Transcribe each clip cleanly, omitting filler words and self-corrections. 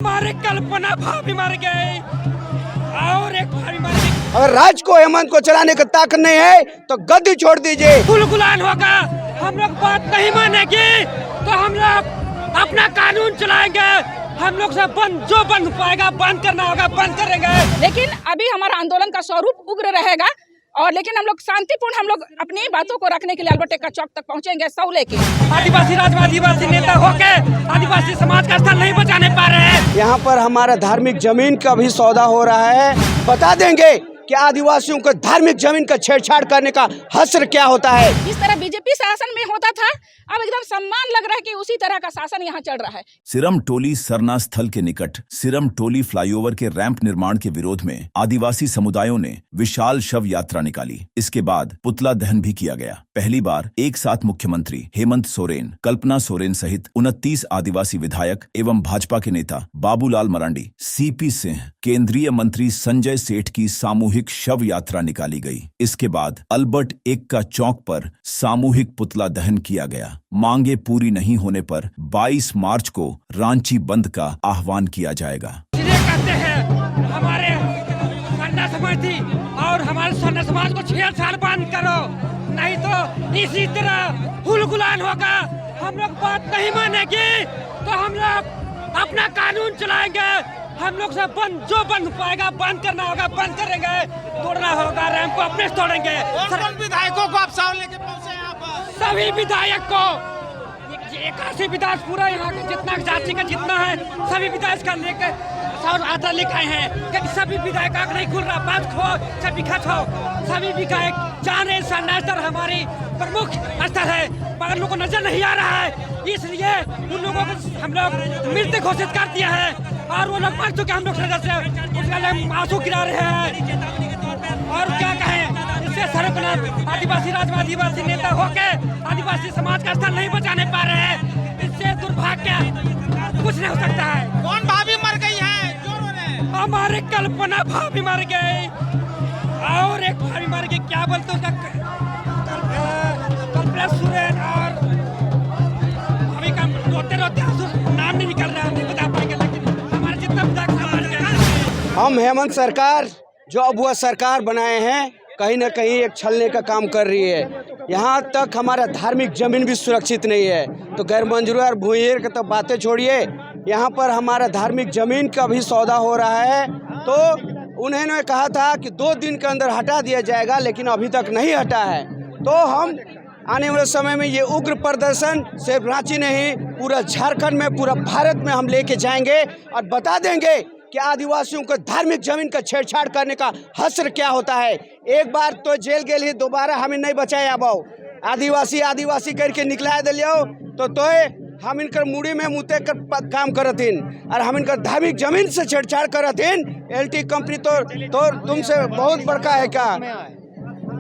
हमारे कल्पना भाभी मर गई और एक भाभी मर गई। अगर राज्य को हेमंत को चलाने का ताकत नहीं है तो गद्दी छोड़ दीजिए। गुलगुलान होगा, हम लोग बात नहीं मानेंगे तो हम लोग अपना कानून चलाएंगे। हम लोग से जो बंद पाएगा बंद करना होगा, बंद करेंगे। लेकिन अभी हमारा आंदोलन का स्वरूप उग्र रहेगा और लेकिन हम लोग शांतिपूर्ण हम लोग अपनी बातों को रखने के लिए अल्बर्ट एक्का चौक तक पहुंचेंगे सौ लेके। आदिवासी राज में आदिवासी नेता होके आदिवासी समाज का स्थान नहीं बचाने पा रहे हैं। यहाँ पर हमारा धार्मिक जमीन का भी सौदा हो रहा है। बता देंगे कि आदिवासियों को धार्मिक जमीन का छेड़छाड़ करने का हश्र क्या होता है। जिस तरह बीजेपी शासन में होता था अब एकदम सम्मान लग रहा है कि उसी तरह का शासन यहाँ चल रहा है। सिरम टोली सरना स्थल के निकट सिरम टोली फ्लाईओवर के रैंप निर्माण के विरोध में आदिवासी समुदायों ने विशाल शव यात्रा निकाली। इसके बाद पुतला दहन भी किया गया। पहली बार एक साथ मुख्यमंत्री हेमंत सोरेन, कल्पना सोरेन सहित 29 आदिवासी विधायक एवं भाजपा के नेता बाबूलाल मरांडी, सीपी सिंह, केंद्रीय मंत्री संजय सेठ की सामूहिक शव यात्रा निकाली गई। इसके बाद अल्बर्ट एक्का चौक पर सामूहिक पुतला दहन किया गया। मांगे पूरी नहीं होने पर 22 मार्च को रांची बंद का आह्वान किया जाएगा। ये कहते हैं हमारे सरना समाज थी और हमारे सरना समाज को 6 साल बंद करो, नहीं तो इसी तरह गुलगुलान होगा। हम लोग बात नहीं मानेंगे तो हम लोग अपना कानून चलाएंगे। हम लोग से जो बंद पाएगा बंद करना होगा, बंद करेंगे। तोड़ना होगा रैंप को, अपने तोड़ेंगे। विधायकों को आप साथ लेके पहुंचे यहाँ पर? सभी विधायक को 81 विधायक पूरा यहाँ के जितना जाति का जितना है सभी विधायक का लेकर आधा लिखाए हैं। क्योंकि सभी विधायक आग नहीं खुल रहा, बात खो सभी खत हो। सभी विधायक जाने सरना स्तर हमारी प्रमुख स्तर है मगर लोगों को नजर नहीं आ रहा है, इसलिए उन लोगों को हम लोग मृत घोषित कर दिया है और वो लोग मर चुके हम लोग नजर से उसका लिए आंसू गिरा रहे हैं। और क्या कहें, इससे सर्वनाश आदिवासी राज में आदिवासी नेता होके आदिवासी समाज का स्थान नहीं बचाने पा रहे हैं। इससे दुर्भाग्य कुछ नहीं हो सकता है। कौन भाभी मर गई है? हमारे कल्पना भाभी मर गई और एक भाभी मर गई। क्या बोलते उसका कल्पना सोरेन और अभी का रोते रोते नाम नहीं निकल रहा, नहीं बता पाएंगे। लेकिन हमारे जितना विधायक मर गए। हम हेमंत सरकार जो अब वह सरकार बनाए हैं कहीं न कहीं एक छलने का काम कर रही है। यहाँ तक हमारा धार्मिक जमीन भी सुरक्षित नहीं है तो गैर मंजूर और भूमिहीन की तो बातें छोड़िए, यहाँ पर हमारा धार्मिक जमीन का भी सौदा हो रहा है। तो उन्होंने कहा था कि 2 दिन के अंदर हटा दिया जाएगा लेकिन अभी तक नहीं हटा है। तो हम आने वाले समय में ये उग्र प्रदर्शन सिर्फ रांची नहीं पूरा झारखंड में, पूरा भारत में हम लेके जाएंगे और बता देंगे कि आदिवासियों को धार्मिक जमीन का छेड़छाड़ करने का हश्र क्या होता है। एक बार तो जेल गेल ही, दोबारा हमें नहीं बचाया बाऊ। आदिवासी आदिवासी करके निकला दिलियो तो हम इनकर मुड़ी में मुते कर काम करथिन और हम इनकर धार्मिक जमीन से छेड़छाड़ करथिन। एलटी कंपनी तो तुमसे बहुत बड़का है क्या?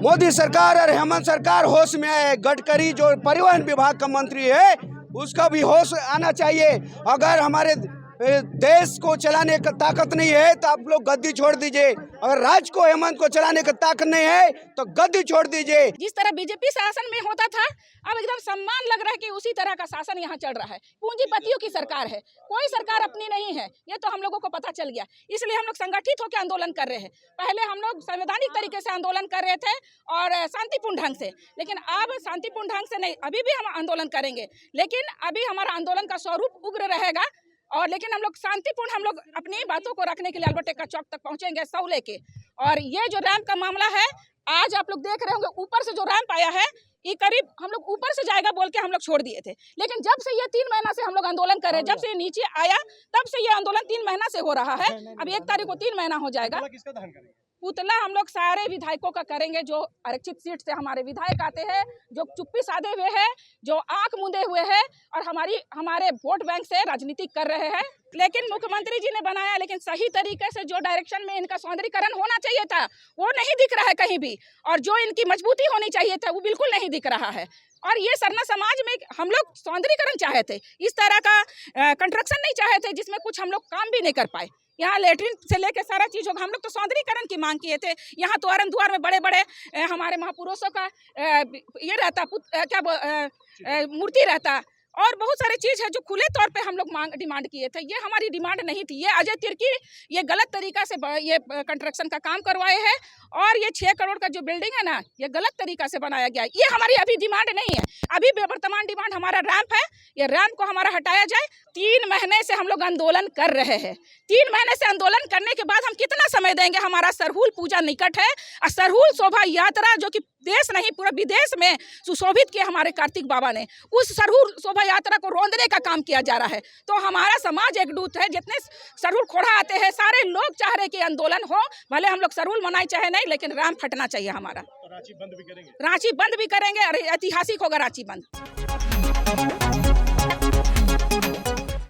मोदी सरकार और हेमंत सरकार होश में आए। गडकरी जो परिवहन विभाग का मंत्री है उसका भी होश आना चाहिए। अगर हमारे देश को चलाने का ताकत नहीं है तो आप लोग गद्दी छोड़ दीजिए। अगर राज्य को हेमंत को चलाने का ताकत नहीं है तो गद्दी छोड़ दीजिए। जिस तरह बीजेपी शासन में होता था अब एकदम सम्मान लग रहा है कि उसी तरह का शासन यहाँ चल रहा है। पूंजीपतियों की सरकार है, कोई सरकार अपनी नहीं है, ये तो हम लोगों को पता चल गया। इसलिए हम लोग संगठित होकर आंदोलन कर रहे हैं। पहले हम लोग संवैधानिक तरीके से आंदोलन कर रहे थे और शांतिपूर्ण ढंग से, लेकिन अब शांतिपूर्ण ढंग से नहीं, अभी भी हम आंदोलन करेंगे लेकिन अभी हमारा आंदोलन का स्वरूप उग्र रहेगा और लेकिन हम लोग शांतिपूर्ण हम लोग अपनी बातों को रखने के लिए अल्बर्ट एक्का चौक तक पहुंचेंगे सौ लेके। और ये जो रैंप का मामला है आज आप लोग देख रहे होंगे, ऊपर से जो रैंप आया है ये करीब हम लोग ऊपर से जाएगा बोल के हम लोग छोड़ दिए थे, लेकिन जब से ये 3 महीना से हम लोग आंदोलन कर रहे हैं, जब से ये नीचे आया तब से ये आंदोलन 3 महीना से हो रहा है। अब 1 तारीख को 3 महीना हो जाएगा। पुतला हम लोग सारे विधायकों का करेंगे जो आरक्षित सीट से हमारे विधायक आते हैं, जो चुप्पी साधे हुए हैं, जो आंख मूंदे हुए हैं और हमारे वोट बैंक से राजनीति कर रहे हैं। लेकिन मुख्यमंत्री जी ने बनाया लेकिन सही तरीके से जो डायरेक्शन में इनका सौंदर्यीकरण होना चाहिए था वो नहीं दिख रहा है कहीं भी, और जो इनकी मजबूती होनी चाहिए था वो बिल्कुल नहीं दिख रहा है। और ये सरना समाज में हम लोग सौंदर्यीकरण चाहे थे, इस तरह का कंस्ट्रक्शन नहीं चाहे थे जिसमें कुछ हम लोग काम भी नहीं कर पाए। यहाँ लेटरिन से लेके सारा चीज होगा, हम लोग तो सौंदर्यीकरण की मांग किए थे। यहाँ द्वार द्वार में बड़े बड़े हमारे महापुरुषों का ये रहता मूर्ति रहता और बहुत सारी चीज़ है जो खुले तौर पे हम लोग डिमांड किए थे। ये हमारी डिमांड नहीं थी। ये अजय तिर्की ये गलत तरीका से ये कंस्ट्रक्शन का काम करवाए हैं और ये 6 करोड़ का जो बिल्डिंग है ना, ये गलत तरीका से बनाया गया है। ये हमारी अभी डिमांड नहीं है। अभी वर्तमान डिमांड हमारा रैंप है। ये रैंप को हमारा हटाया जाए। 3 महीने से हम लोग आंदोलन कर रहे हैं। 3 महीने से आंदोलन करने के बाद हम कितना समय देंगे? हमारा सरहुल पूजा निकट है और सरहुल शोभा यात्रा जो कि देश नहीं पूरे विदेश में सुशोभित किया हमारे कार्तिक बाबा ने, उस सरहुल शोभा यात्रा को रोंदने का काम किया जा रहा है। तो हमारा समाज एकजुट है। जितने सरहुल खोड़ा आते हैं सारे लोग चाह रहे कि आंदोलन हो, भले हम लोग सरहुल मनाए चाहे नहीं, लेकिन रैंप फटना चाहिए हमारा। रांची बंद भी करेंगे? रांची बंद भी करेंगे और ऐतिहासिक होगा रांची बंद।